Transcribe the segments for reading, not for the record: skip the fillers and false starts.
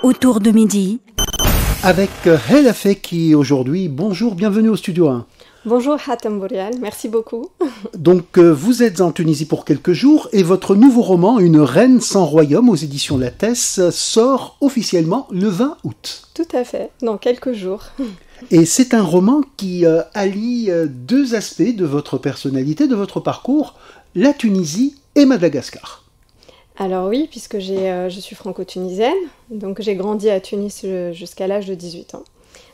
autour de midi. Avec Hela Feki aujourd'hui. Bonjour, bienvenue au Studio 1. Bonjour Hatem Bouriane, merci beaucoup. Donc vous êtes en Tunisie pour quelques jours et votre nouveau roman, Une reine sans royaume, aux éditions Lattès, sort officiellement le 20 août. Tout à fait, dans quelques jours. Et c'est un roman qui allie deux aspects de votre personnalité, de votre parcours, la Tunisie et Madagascar. Alors oui, puisque je suis franco-tunisienne, donc j'ai grandi à Tunis jusqu'à l'âge de 18 ans.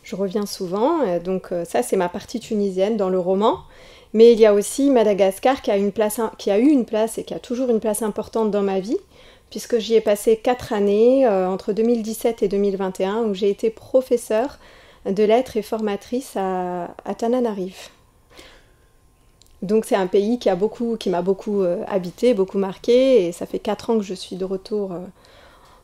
Je reviens souvent, donc ça c'est ma partie tunisienne dans le roman. Mais il y a aussi Madagascar qui a eu une place et qui a toujours une place importante dans ma vie, puisque j'y ai passé 4 années, entre 2017 et 2021, où j'ai été professeure de lettres et formatrice à Tananarive. Donc c'est un pays qui m'a beaucoup habité, beaucoup marqué, et ça fait 4 ans que je suis de retour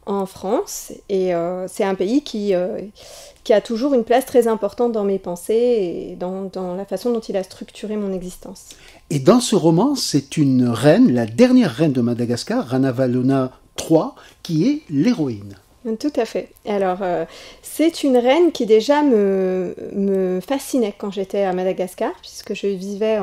en France, et c'est un pays qui a toujours une place très importante dans mes pensées et dans la façon dont il a structuré mon existence. Et dans ce roman, c'est une reine, la dernière reine de Madagascar, Ranavalona III, qui est l'héroïne. Tout à fait. Alors, c'est une reine qui déjà me fascinait quand j'étais à Madagascar, puisque je vivais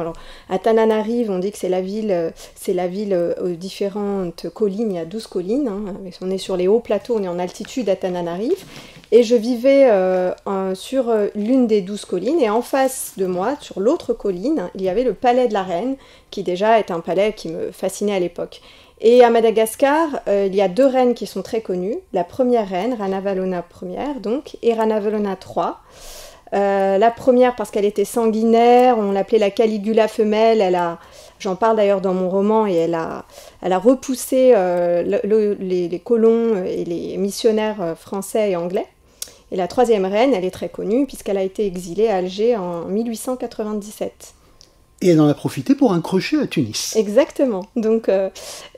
à Tananarive. On dit que c'est la ville aux différentes collines. Il y a 12 collines. On est sur les hauts plateaux, on est en altitude à Tananarive. Et je vivais sur l'une des 12 collines. Et en face de moi, sur l'autre colline, il y avait le palais de la reine, qui déjà est un palais qui me fascinait à l'époque. Et à Madagascar, il y a 2 reines qui sont très connues. La première reine, Ranavalona Ier, donc, et Ranavalona III. La première parce qu'elle était sanguinaire, on l'appelait la Caligula femelle. J'en parle d'ailleurs dans mon roman, et elle a repoussé les colons et les missionnaires français et anglais. Et la troisième reine, elle est très connue puisqu'elle a été exilée à Alger en 1897. Et elle en a profité pour un crochet à Tunis. Exactement. Donc,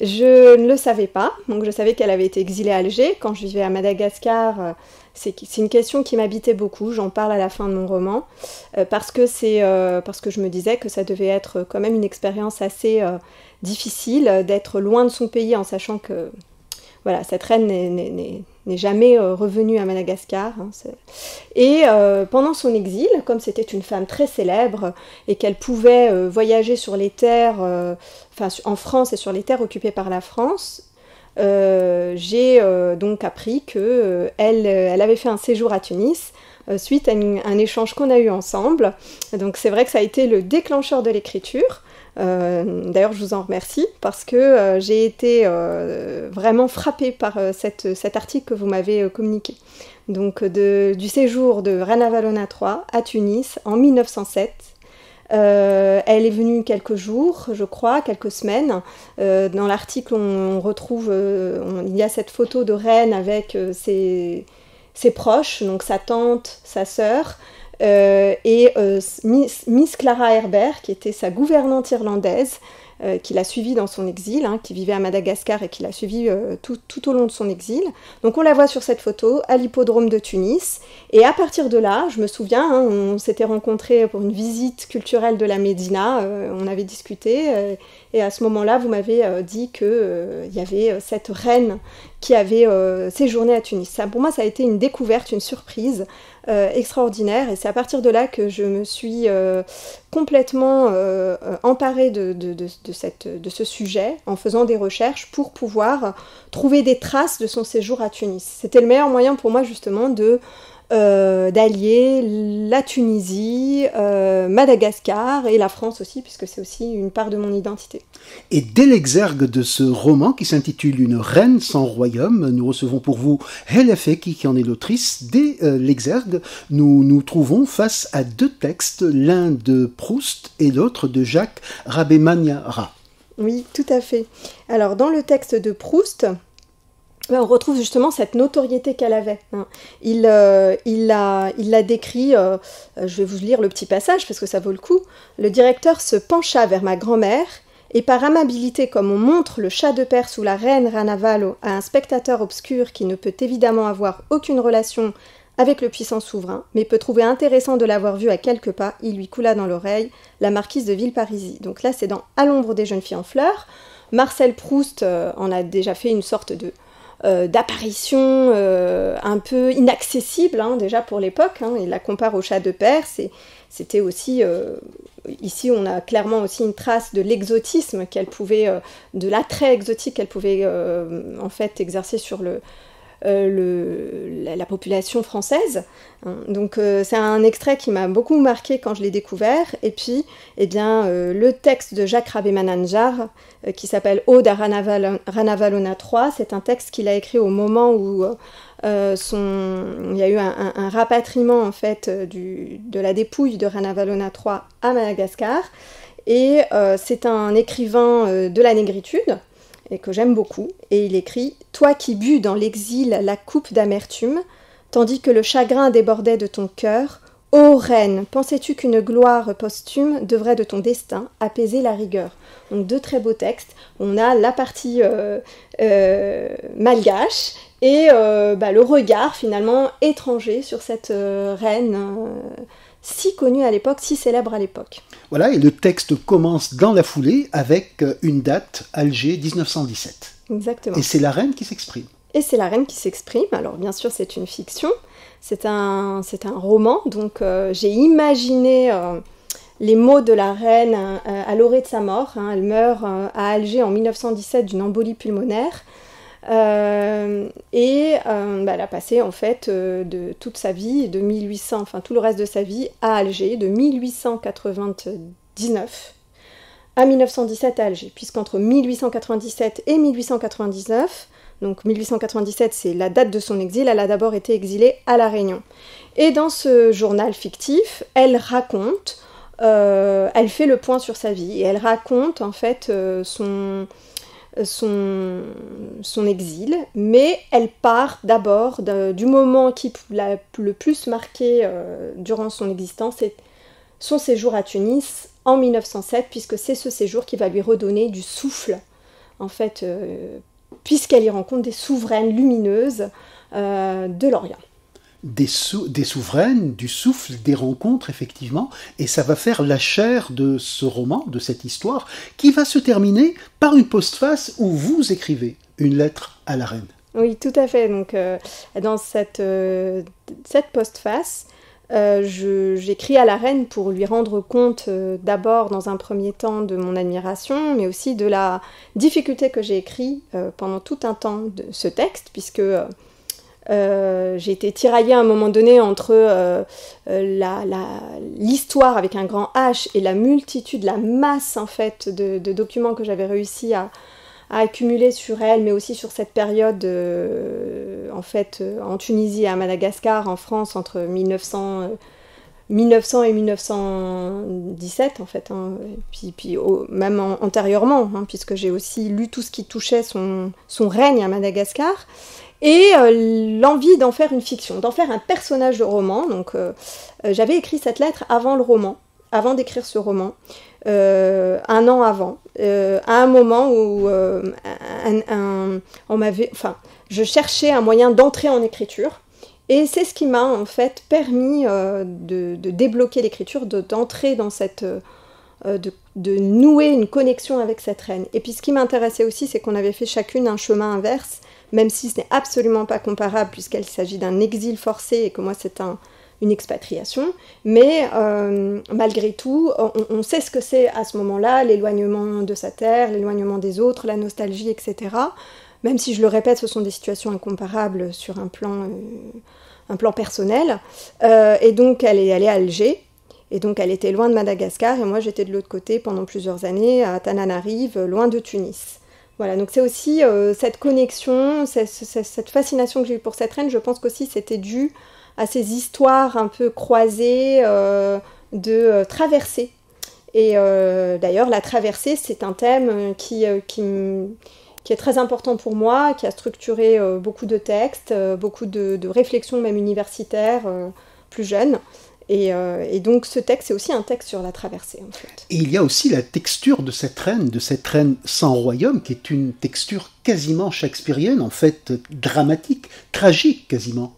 je ne le savais pas. Donc, je savais qu'elle avait été exilée à Alger. Quand je vivais à Madagascar, c'est une question qui m'habitait beaucoup. J'en parle à la fin de mon roman. Parce que je me disais que ça devait être quand même une expérience assez difficile d'être loin de son pays en sachant que voilà, cette reine n'est jamais revenue à Madagascar. Et pendant son exil, comme c'était une femme très célèbre et qu'elle pouvait voyager sur les terres, en France et sur les terres occupées par la France, j'ai donc appris qu'elle avait fait un séjour à Tunis suite à un échange qu'on a eu ensemble. Donc c'est vrai que ça a été le déclencheur de l'écriture. D'ailleurs, je vous en remercie parce que j'ai été vraiment frappée par cet article que vous m'avez communiqué. Donc, du séjour de Ranavalona III à Tunis en 1907. Elle est venue quelques jours, je crois, quelques semaines. Dans l'article, on retrouve, il y a cette photo de reine avec ses proches, donc sa tante, sa sœur. Et Miss Clara Herbert, qui était sa gouvernante irlandaise, qui l'a suivie dans son exil, qui vivait à Madagascar et qui l'a suivie tout au long de son exil. Donc on la voit sur cette photo à l'hippodrome de Tunis. Et à partir de là, je me souviens, on s'était rencontrés pour une visite culturelle de la Médina, on avait discuté, et à ce moment-là, vous m'avez dit qu'il y avait cette reine qui avait séjourné à Tunis. Ça, pour moi, ça a été une découverte, une surprise extraordinaire, et c'est à partir de là que je me suis complètement emparée de ce sujet en faisant des recherches pour pouvoir trouver des traces de son séjour à Tunis. C'était le meilleur moyen pour moi justement d'allier la Tunisie, Madagascar et la France aussi, puisque c'est aussi une part de mon identité. Et dès l'exergue de ce roman qui s'intitule Une reine sans royaume, nous recevons pour vous Hela Feki qui en est l'autrice. Dès l'exergue, nous nous trouvons face à 2 textes, l'un de Proust et l'autre de Jacques Rabemaniara. Oui, tout à fait. Alors dans le texte de Proust, on retrouve justement cette notoriété qu'elle avait. Il l'a décrit, je vais vous lire le petit passage parce que ça vaut le coup. Le directeur se pencha vers ma grand-mère et par amabilité comme on montre le chat de Perse ou la reine Ranavalo à un spectateur obscur qui ne peut évidemment avoir aucune relation avec le puissant souverain, mais peut trouver intéressant de l'avoir vu à quelques pas, il lui coula dans l'oreille la marquise de Villeparisis. Donc là c'est dans À l'ombre des jeunes filles en fleurs. Marcel Proust en a déjà fait une sorte de d'apparition un peu inaccessible, déjà pour l'époque. Il la compare au chat de Perse. C'était aussi, ici on a clairement aussi une trace de l'exotisme qu'elle pouvait, de l'attrait exotique qu'elle pouvait en fait exercer sur la population française. Donc c'est un extrait qui m'a beaucoup marqué quand je l'ai découvert. Et puis, le texte de Jacques Rabé-Mananjar, qui s'appelle Ode à Ranavalona III, c'est un texte qu'il a écrit au moment où il y a eu un rapatriement en fait de la dépouille de Ranavalona III à Madagascar. Et c'est un écrivain de la négritude, et que j'aime beaucoup, et il écrit « Toi qui bus dans l'exil la coupe d'amertume, tandis que le chagrin débordait de ton cœur, ô reine, pensais-tu qu'une gloire posthume devrait de ton destin apaiser la rigueur ?» Donc 2 très beaux textes. On a la partie malgache et le regard finalement étranger sur cette reine si connue à l'époque, si célèbre à l'époque. Voilà, et le texte commence dans la foulée avec une date, Alger 1917. Exactement. Et c'est la reine qui s'exprime. Et c'est la reine qui s'exprime. Alors bien sûr, c'est une fiction, c'est un roman, donc j'ai imaginé les mots de la reine à l'orée de sa mort. Elle meurt à Alger en 1917 d'une embolie pulmonaire. Elle a passé en fait de toute sa vie, de 1800, enfin tout le reste de sa vie à Alger, de 1899 à 1917 à Alger, puisqu'entre 1897 et 1899, donc 1897 c'est la date de son exil, elle a d'abord été exilée à La Réunion. Et dans ce journal fictif, elle raconte, elle fait le point sur sa vie, et elle raconte en fait son exil, mais elle part d'abord du moment qui l'a le plus marqué durant son existence, c'est son séjour à Tunis en 1907, puisque c'est ce séjour qui va lui redonner du souffle, en fait, puisqu'elle y rencontre des souveraines lumineuses de l'Orient. Des souveraines, du souffle, des rencontres, effectivement, et ça va faire la chair de ce roman, de cette histoire, qui va se terminer par une postface où vous écrivez une lettre à la reine. Oui, tout à fait. Donc, dans cette postface, j'écris à la reine pour lui rendre compte d'abord, dans un premier temps, de mon admiration, mais aussi de la difficulté que j'ai écrit pendant tout un temps de ce texte, puisque j'ai été tiraillée à un moment donné entre l'histoire avec un grand H et la multitude, la masse en fait de documents que j'avais réussi à accumuler sur elle, mais aussi sur cette période en fait en Tunisie et à Madagascar, en France, entre 1900 et 1917 en fait, puis même antérieurement, puisque j'ai aussi lu tout ce qui touchait son règne à Madagascar. Et l'envie d'en faire une fiction, d'en faire un personnage de roman. Donc j'avais écrit cette lettre avant le roman, avant d'écrire ce roman, 1 an avant, à un moment où je cherchais un moyen d'entrer en écriture. Et c'est ce qui m'a en fait permis de débloquer l'écriture, d'entrer dans cette... de nouer une connexion avec cette reine. Et puis ce qui m'intéressait aussi, c'est qu'on avait fait chacune un chemin inverse, même si ce n'est absolument pas comparable, puisqu'il s'agit d'un exil forcé et que moi c'est une expatriation. Mais malgré tout, on sait ce que c'est à ce moment-là, l'éloignement de sa terre, l'éloignement des autres, la nostalgie, etc. Même si, je le répète, ce sont des situations incomparables sur un plan personnel. Et donc elle est allée à Alger. Et donc elle était loin de Madagascar, et moi j'étais de l'autre côté pendant plusieurs années, à Tananarive, loin de Tunis. Voilà, donc c'est aussi cette connexion, cette fascination que j'ai eue pour cette reine, je pense qu'aussi c'était dû à ces histoires un peu croisées de traversées. Et d'ailleurs, la traversée, c'est un thème qui est très important pour moi, qui a structuré beaucoup de textes, beaucoup de réflexions même universitaires plus jeunes. Et donc ce texte, c'est aussi un texte sur la traversée, en fait. Et il y a aussi la texture de cette reine sans royaume, qui est une texture quasiment shakespearienne, en fait dramatique, tragique quasiment.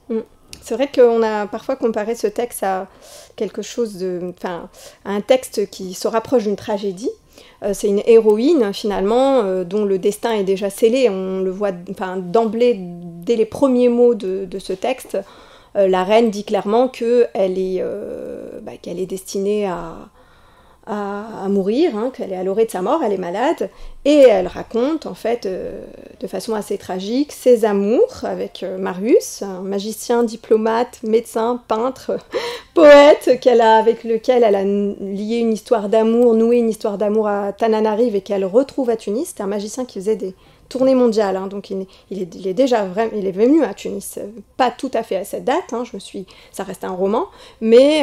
C'est vrai qu'on a parfois comparé ce texte à quelque chose à un texte qui se rapproche d'une tragédie. C'est une héroïne finalement dont le destin est déjà scellé. On le voit d'emblée, dès les premiers mots de ce texte. La reine dit clairement qu'elle est destinée à mourir, qu'elle est à l'orée de sa mort, elle est malade, et elle raconte en fait de façon assez tragique ses amours avec Marius, un magicien, diplomate, médecin, peintre, poète avec lequel elle a lié une histoire d'amour, noué une histoire d'amour à Tananarive et qu'elle retrouve à Tunis. C'était un magicien qui faisait des tournées mondiales, donc il est venu à Tunis, pas tout à fait à cette date, ça reste un roman, mais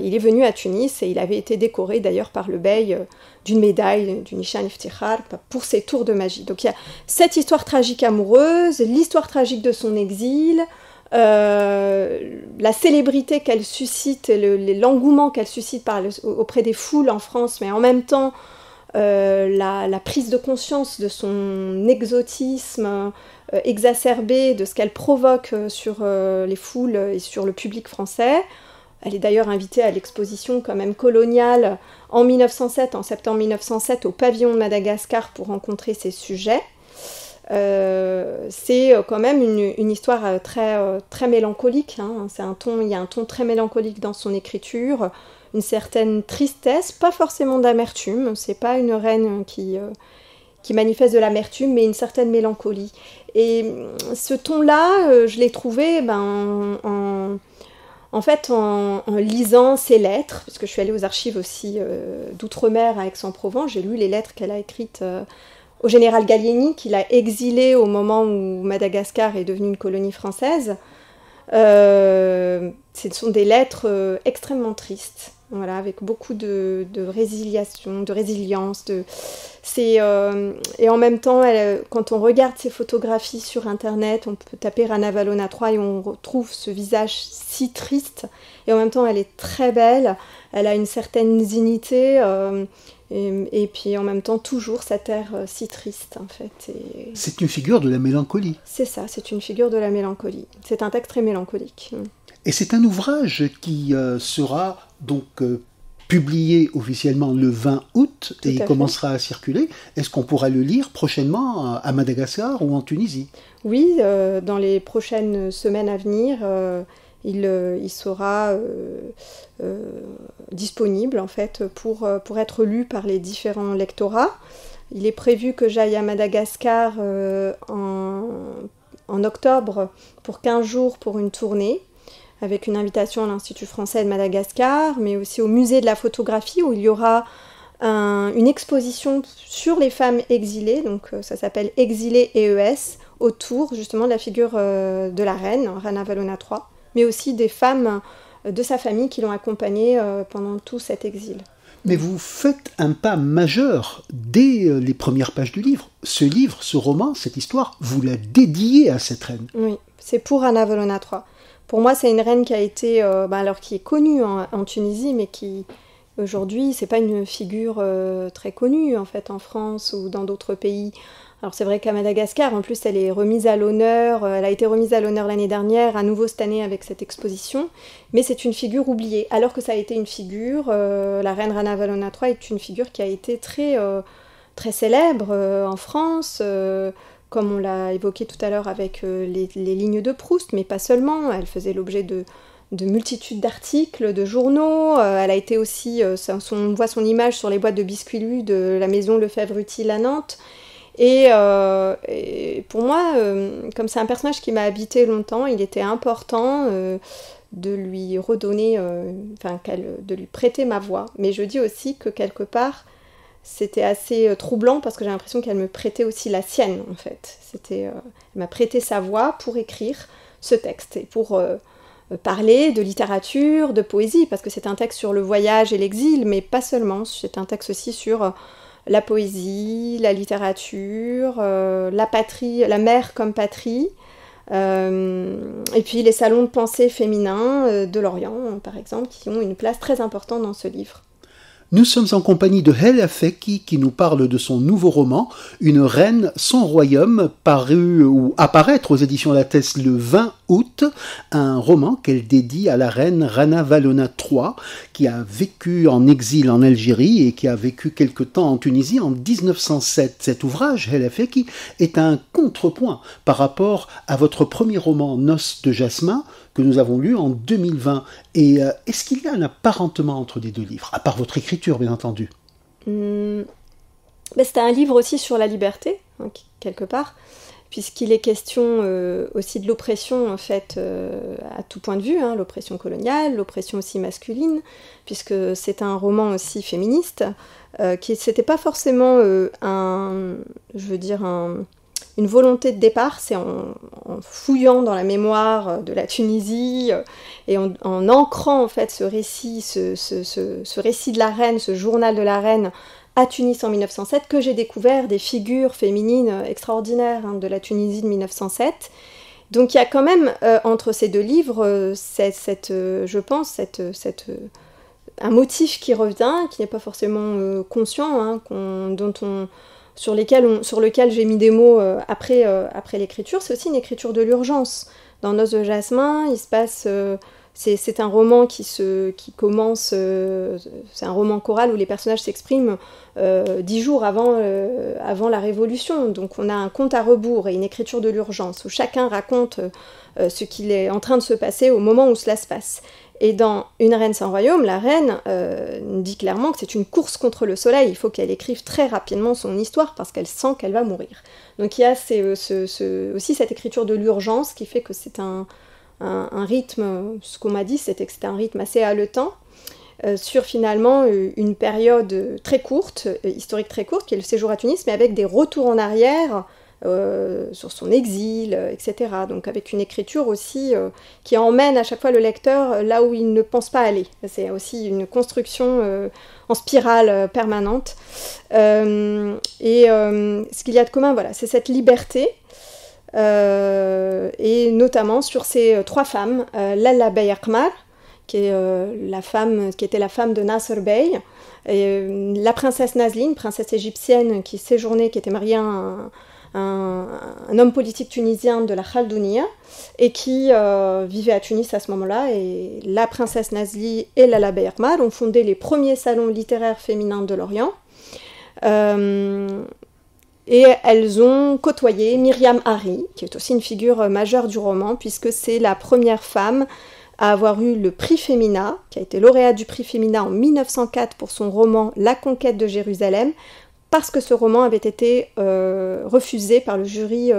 il est venu à Tunis et il avait été décoré d'ailleurs par le bey d'une médaille du Nishan Iftikhar pour ses tours de magie. Donc il y a cette histoire tragique amoureuse, l'histoire tragique de son exil, la célébrité qu'elle suscite, l'engouement qu'elle suscite auprès des foules en France, mais en même temps la prise de conscience de son exotisme exacerbé, de ce qu'elle provoque sur les foules et sur le public français. Elle est d'ailleurs invitée à l'exposition quand même coloniale en septembre 1907, au pavillon de Madagascar pour rencontrer ses sujets. C'est quand même une histoire très mélancolique. Il y a un ton très mélancolique dans son écriture, une certaine tristesse, pas forcément d'amertume. C'est pas une reine qui manifeste de l'amertume, mais une certaine mélancolie. Et ce ton-là, je l'ai trouvé en lisant ses lettres, parce que je suis allée aux archives aussi d'Outre-mer à Aix-en-Provence. J'ai lu les lettres qu'elle a écrites au général Gallieni, qu'il a exilé au moment où Madagascar est devenue une colonie française. Ce sont des lettres extrêmement tristes, avec beaucoup de résilience. Et en même temps, quand on regarde ses photographies sur Internet, on peut taper Rana Valona 3 et on retrouve ce visage si triste. Et en même temps, elle est très belle, elle a une certaine dignité. Et puis en même temps, toujours cet air si triste, en fait. C'est une figure de la mélancolie. C'est ça, c'est une figure de la mélancolie. C'est un texte très mélancolique. Et c'est un ouvrage qui sera donc publié officiellement le 20 août et il commencera à circuler. Est-ce qu'on pourra le lire prochainement à Madagascar ou en Tunisie ? Oui, dans les prochaines semaines à venir, il sera disponible en fait pour être lu par les différents lectorats. Il est prévu que j'aille à Madagascar en octobre pour 15 jours pour une tournée, avec une invitation à l'Institut français de Madagascar, mais aussi au musée de la photographie où il y aura une exposition sur les femmes exilées, donc ça s'appelle Exilées EES, autour justement de la figure de la reine, Rana Valona 3, mais aussi des femmes de sa famille qui l'ont accompagnée pendant tout cet exil. Mais vous faites un pas majeur dès les premières pages du livre. Ce livre, ce roman, cette histoire, vous la dédiez à cette reine. Oui, c'est pour Rana Valona 3. Pour moi, c'est une reine qui a été, qui est connue en Tunisie, mais qui, aujourd'hui, c'est pas une figure très connue, en fait, en France ou dans d'autres pays. Alors c'est vrai qu'à Madagascar, en plus, elle est remise à l'honneur, elle a été remise à l'honneur l'année dernière, à nouveau cette année avec cette exposition, mais c'est une figure oubliée, alors que ça a été une figure, la reine Rana Valona 3 est une figure qui a été très, très célèbre en France, comme on l'a évoqué tout à l'heure avec les lignes de Proust, mais pas seulement, elle faisait l'objet de multitudes d'articles, de journaux, elle a été aussi, on voit son image sur les boîtes de biscuits Lu de la maison Lefebvre-Utile à Nantes. Et pour moi, comme c'est un personnage qui m'a habité longtemps, il était important de lui redonner, de lui prêter ma voix. Mais je dis aussi que quelque part, c'était assez troublant parce que j'ai l'impression qu'elle me prêtait aussi la sienne, en fait. Elle m'a prêté sa voix pour écrire ce texte et pour parler de littérature, de poésie, parce que c'est un texte sur le voyage et l'exil, mais pas seulement. C'est un texte aussi sur la poésie, la littérature, la patrie, la mer comme patrie, et puis les salons de pensée féminins de l'Orient, par exemple, qui ont une place très importante dans ce livre. Nous sommes en compagnie de Hella Fekki qui nous parle de son nouveau roman, Une reine sans royaume, paru ou apparaître aux éditions Lattès le 20 août, un roman qu'elle dédie à la reine Rana Valona III, qui a vécu en exil en Algérie et qui a vécu quelque temps en Tunisie en 1907. Cet ouvrage, El Afeki, est un contrepoint par rapport à votre premier roman Noces de Jasmin, que nous avons lu en 2020. Et est-ce qu'il y a un apparentement entre les deux livres, à part votre écriture, bien entendu? C'était un livre aussi sur la liberté, hein, quelque part, puisqu'il est question aussi de l'oppression, en fait, à tout point de vue, hein, l'oppression coloniale, l'oppression aussi masculine, puisque c'est un roman aussi féministe, c'était pas forcément une volonté de départ, c'est en fouillant dans la mémoire de la Tunisie et en ancrant en fait ce récit de la reine, ce journal de la reine à Tunis en 1907, que j'ai découvert des figures féminines extraordinaires, hein, de la Tunisie de 1907. Donc il y a quand même entre ces deux livres un motif qui revient, qui n'est pas forcément conscient, hein, sur lequel j'ai mis des mots après l'écriture. C'est aussi une écriture de l'urgence. Dans Noces de Jasmin, il se passe... c'est un roman qui commence... c'est un roman choral où les personnages s'expriment 10 jours avant la Révolution. Donc on a un compte à rebours et une écriture de l'urgence, où chacun raconte ce qu'il est en train de se passer au moment où cela se passe. Et dans Une reine sans royaume, la reine dit clairement que c'est une course contre le soleil. Il faut qu'elle écrive très rapidement son histoire parce qu'elle sent qu'elle va mourir. Donc il y a aussi cette écriture de l'urgence qui fait que c'est un rythme, ce qu'on m'a dit, c'était que c'était un rythme assez haletant, sur finalement une période très courte, historique très courte, qui est le séjour à Tunis, mais avec des retours en arrière, sur son exil, etc. Donc avec une écriture aussi qui emmène à chaque fois le lecteur là où il ne pense pas aller. C'est aussi une construction en spirale permanente. Ce qu'il y a de commun, voilà, c'est cette liberté, et notamment sur ces trois femmes, Lalla Bey Akmar, qui était la femme de Nasser Bey, et la princesse Nazline, princesse égyptienne qui séjournait, qui était mariée à un homme politique tunisien de la Khaldounia et qui vivait à Tunis à ce moment-là. Et la princesse Nazli et Lalla Bey Akmar ont fondé les premiers salons littéraires féminins de l'Orient. Et elles ont côtoyé Myriam Hari, qui est aussi une figure majeure du roman, puisque c'est la première femme à avoir eu le prix Femina, qui a été lauréate du prix Femina en 1904 pour son roman La conquête de Jérusalem, parce que ce roman avait été refusé par le jury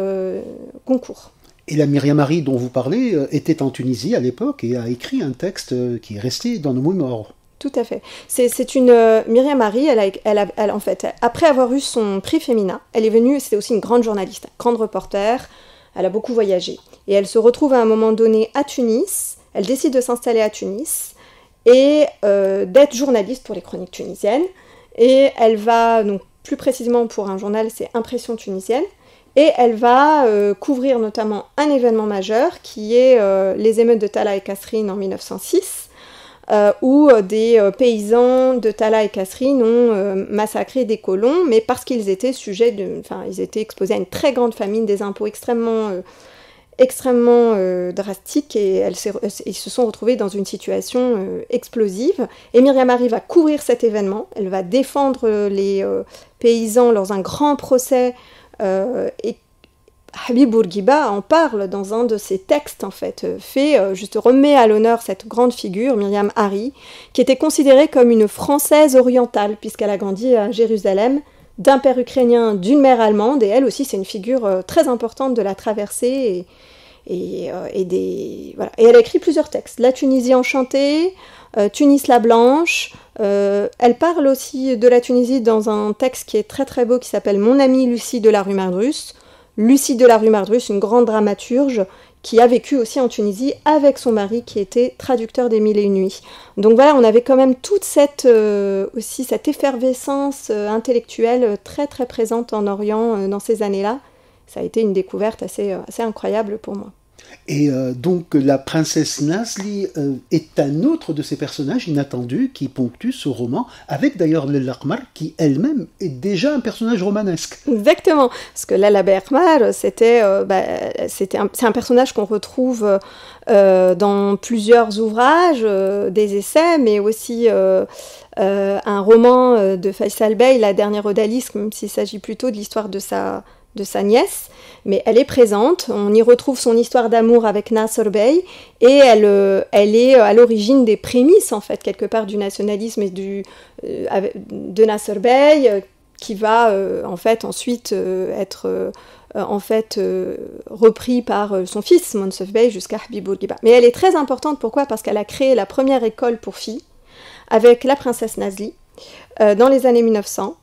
concours. Et la Myriam Hari dont vous parlez était en Tunisie à l'époque et a écrit un texte qui est resté dans nos mémoires. Tout à fait. C'est une Myriam Hari, elle, en fait, après avoir eu son prix Femina, elle est venue, c'était aussi une grande journaliste, grande reporter, elle a beaucoup voyagé. Et elle se retrouve à un moment donné à Tunis, elle décide de s'installer à Tunis et d'être journaliste pour les chroniques tunisiennes. Et elle va, donc plus précisément pour un journal, c'est Impression tunisienne, et elle va couvrir notamment un événement majeur qui est les émeutes de Tala et Kasserine en 1906, où des paysans de Tala et Kasserine ont massacré des colons, mais parce qu'ils étaient ils étaient exposés à une très grande famine, des impôts extrêmement drastique, et ils se sont retrouvés dans une situation explosive. Et Myriam Hari va couvrir cet événement, elle va défendre les paysans dans un grand procès, et Habib Bourguiba en parle dans un de ses textes, en fait, remet à l'honneur cette grande figure, Myriam Hari, qui était considérée comme une Française orientale, puisqu'elle a grandi à Jérusalem, d'un père ukrainien, d'une mère allemande, et elle aussi c'est une figure très importante de la traversée, et elle a écrit plusieurs textes. La Tunisie enchantée, Tunis la blanche, elle parle aussi de la Tunisie dans un texte qui est très très beau qui s'appelle Mon amie Lucie de la rue Mardrus. Lucie de la rue Mardrus, une grande dramaturge qui a vécu aussi en Tunisie avec son mari qui était traducteur des Mille et une nuits. Donc voilà, on avait quand même toute cette effervescence intellectuelle très très présente en Orient dans ces années-là. Ça a été une découverte assez incroyable pour moi. Et donc la princesse Nazli est un autre de ces personnages inattendus qui ponctuent ce roman, avec d'ailleurs Lalla Ahmar qui elle-même est déjà un personnage romanesque. Exactement, parce que Lalla Ahmar, c'est un personnage qu'on retrouve dans plusieurs ouvrages, des essais, mais aussi un roman de Faisal Bey, La dernière odalisque, même s'il s'agit plutôt de l'histoire de sa nièce, mais elle est présente. On y retrouve son histoire d'amour avec Nasr Bey, et elle est à l'origine des prémices, en fait, quelque part, du nationalisme et de Nasr Bey, qui va en fait ensuite être repris par son fils, Monsef Bey, jusqu'à Habib Bourguiba. Mais elle est très importante, pourquoi ? Parce qu'elle a créé la première école pour filles, avec la princesse Nazli, dans les années 1900.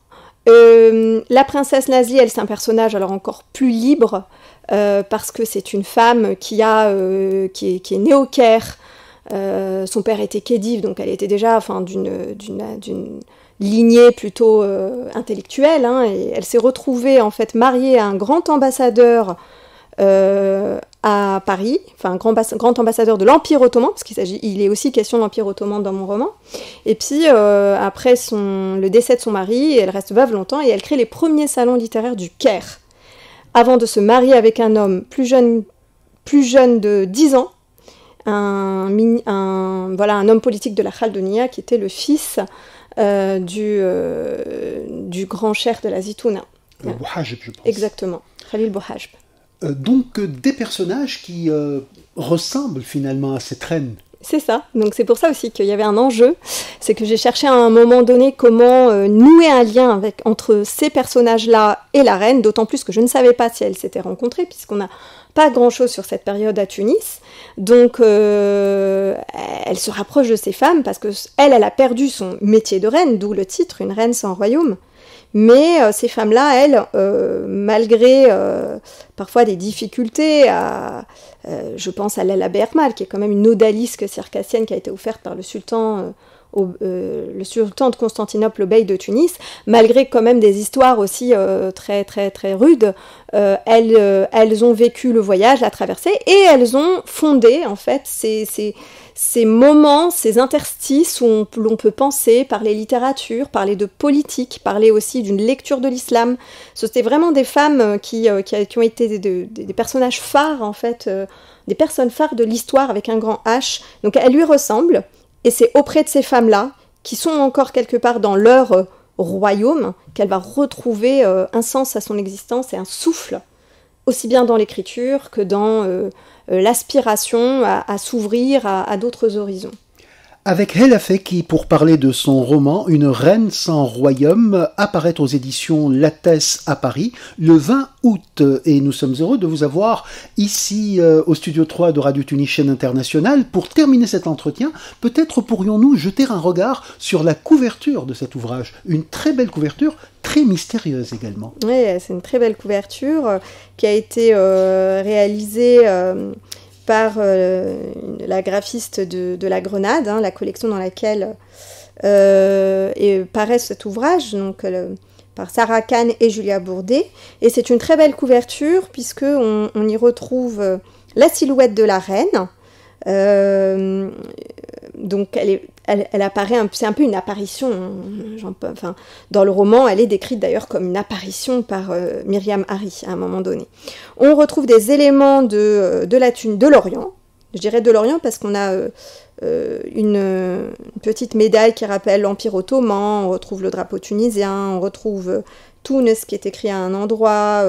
La princesse Nazli, elle, c'est un personnage alors encore plus libre, parce que c'est une femme qui est née au Caire. Son père était khedive, donc elle était déjà d'une lignée plutôt intellectuelle, hein, et elle s'est retrouvée en fait mariée à un grand ambassadeur à Paris, enfin un grand ambassadeur de l'Empire ottoman, parce il est aussi question de l'Empire ottoman dans mon roman. Et puis après le décès de son mari, elle reste veuve longtemps et elle crée les premiers salons littéraires du Caire, avant de se marier avec un homme plus jeune de 10 ans, un homme politique de la Khaldonia qui était le fils du grand cheikh de la Zitouna. Bouhajb, je pense. Exactement, Khalil Bouhajb. Donc des personnages qui ressemblent finalement à cette reine. C'est ça, donc c'est pour ça aussi qu'il y avait un enjeu, c'est que j'ai cherché à un moment donné comment nouer un lien entre ces personnages-là et la reine, d'autant plus que je ne savais pas si elles s'étaient rencontrées, puisqu'on n'a pas grand-chose sur cette période à Tunis. Donc elle se rapproche de ces femmes, parce qu'elle a perdu son métier de reine, d'où le titre, Une reine sans royaume. Mais ces femmes-là, elles, malgré parfois des difficultés, je pense à Lalla Ahmar, qui est quand même une odalisque circassienne qui a été offerte par le sultan de Constantinople au bey de Tunis, malgré quand même des histoires aussi très très très rudes, elles ont vécu le voyage, la traversée, et elles ont fondé en fait ces moments, ces interstices où l'on peut penser, parler littérature, parler de politique, parler aussi d'une lecture de l'islam. C'était vraiment des femmes qui ont été des personnages phares, en fait, des personnes phares de l'histoire avec un grand H. Donc elles lui ressemblent, et c'est auprès de ces femmes-là, qui sont encore quelque part dans leur royaume, qu'elle va retrouver un sens à son existence et un souffle, aussi bien dans l'écriture que dans l'aspiration à s'ouvrir à d'autres horizons. Avec Hella Feki, pour parler de son roman Une reine sans royaume, apparaît aux éditions Lattès à Paris le 20 août. Et nous sommes heureux de vous avoir ici au Studio 3 de Radio Tunis Chaîne Internationale. Pour terminer cet entretien, peut-être pourrions-nous jeter un regard sur la couverture de cet ouvrage. Une très belle couverture, très mystérieuse également. Oui, c'est une très belle couverture qui a été réalisée par la graphiste de la Grenade, hein, la collection dans laquelle paraît cet ouvrage, donc par Sarah Kahn et Julia Bourdet. Et c'est une très belle couverture, puisqu'on y retrouve la silhouette de la reine. Donc elle apparaît, c'est un peu une apparition, dans le roman elle est décrite d'ailleurs comme une apparition par Myriam Hari à un moment donné. On retrouve des éléments de l'Orient, je dirais de l'Orient parce qu'on a une petite médaille qui rappelle l'Empire ottoman, on retrouve le drapeau tunisien, on retrouve Tunis qui est écrit à un endroit,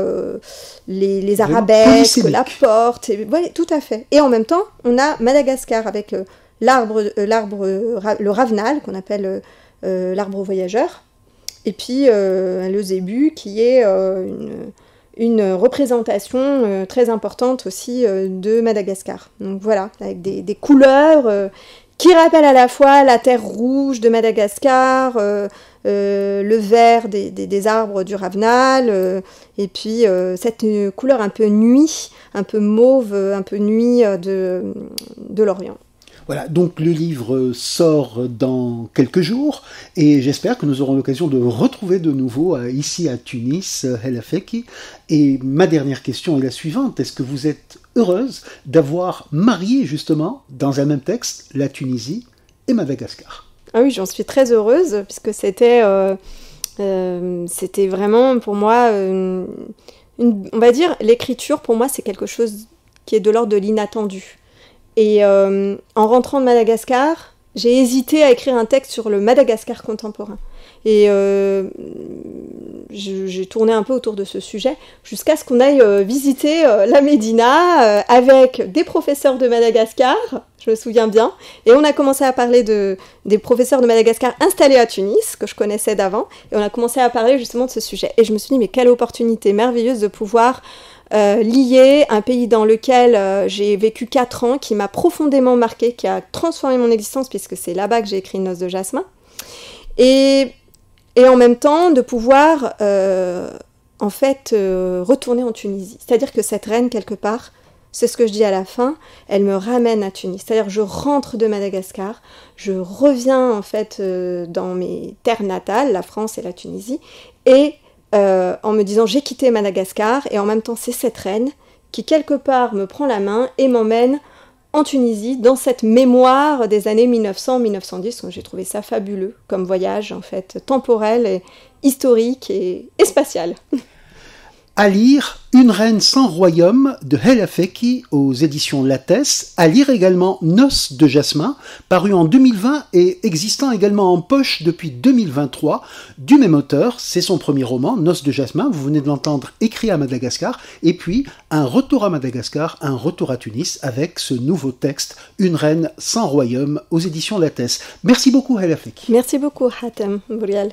les arabesques, la porte, ouais, tout à fait. Et en même temps, on a Madagascar avec le ravenal, qu'on appelle l'arbre voyageur, et puis le zébu, qui est une représentation très importante aussi de Madagascar. Donc voilà, avec des couleurs qui rappellent à la fois la terre rouge de Madagascar, le vert des arbres du ravenal, et puis cette couleur un peu nuit, un peu mauve, un peu nuit de l'Orient. Voilà, donc le livre sort dans quelques jours et j'espère que nous aurons l'occasion de retrouver de nouveau ici à Tunis Hella Feki. Et ma dernière question est la suivante, est-ce que vous êtes heureuse d'avoir marié justement dans un même texte la Tunisie et Madagascar. Ah oui, j'en suis très heureuse puisque c'était vraiment pour moi, on va dire, l'écriture pour moi c'est quelque chose qui est de l'ordre de l'inattendu. Et en rentrant de Madagascar, j'ai hésité à écrire un texte sur le Madagascar contemporain. Et j'ai tourné un peu autour de ce sujet jusqu'à ce qu'on aille visiter la Médina avec des professeurs de Madagascar, je me souviens bien, et on a commencé à parler des professeurs de Madagascar installés à Tunis, que je connaissais d'avant, et on a commencé à parler justement de ce sujet. Et je me suis dit, mais quelle opportunité merveilleuse de pouvoir lier un pays dans lequel j'ai vécu 4 ans, qui m'a profondément marqué, qui a transformé mon existence, puisque c'est là-bas que j'ai écrit Noces de jasmin, et en même temps de pouvoir retourner en Tunisie. C'est-à-dire que cette reine, quelque part, c'est ce que je dis à la fin, elle me ramène à Tunis. C'est-à-dire je rentre de Madagascar, je reviens en fait dans mes terres natales, la France et la Tunisie, et en me disant j'ai quitté Madagascar, et en même temps c'est cette reine qui quelque part me prend la main et m'emmène en Tunisie, dans cette mémoire des années 1900-1910, j'ai trouvé ça fabuleux comme voyage en fait, temporel, et historique et spatial. À lire Une reine sans royaume de Hella Feki aux éditions Lattès. À lire également Noces de jasmin, paru en 2020 et existant également en poche depuis 2023, du même auteur. C'est son premier roman, Noces de jasmin, vous venez de l'entendre, écrit à Madagascar, et puis un retour à Madagascar, un retour à Tunis avec ce nouveau texte, Une reine sans royaume aux éditions Lattès. Merci beaucoup Hella Feki. Merci beaucoup Hatem Bourial.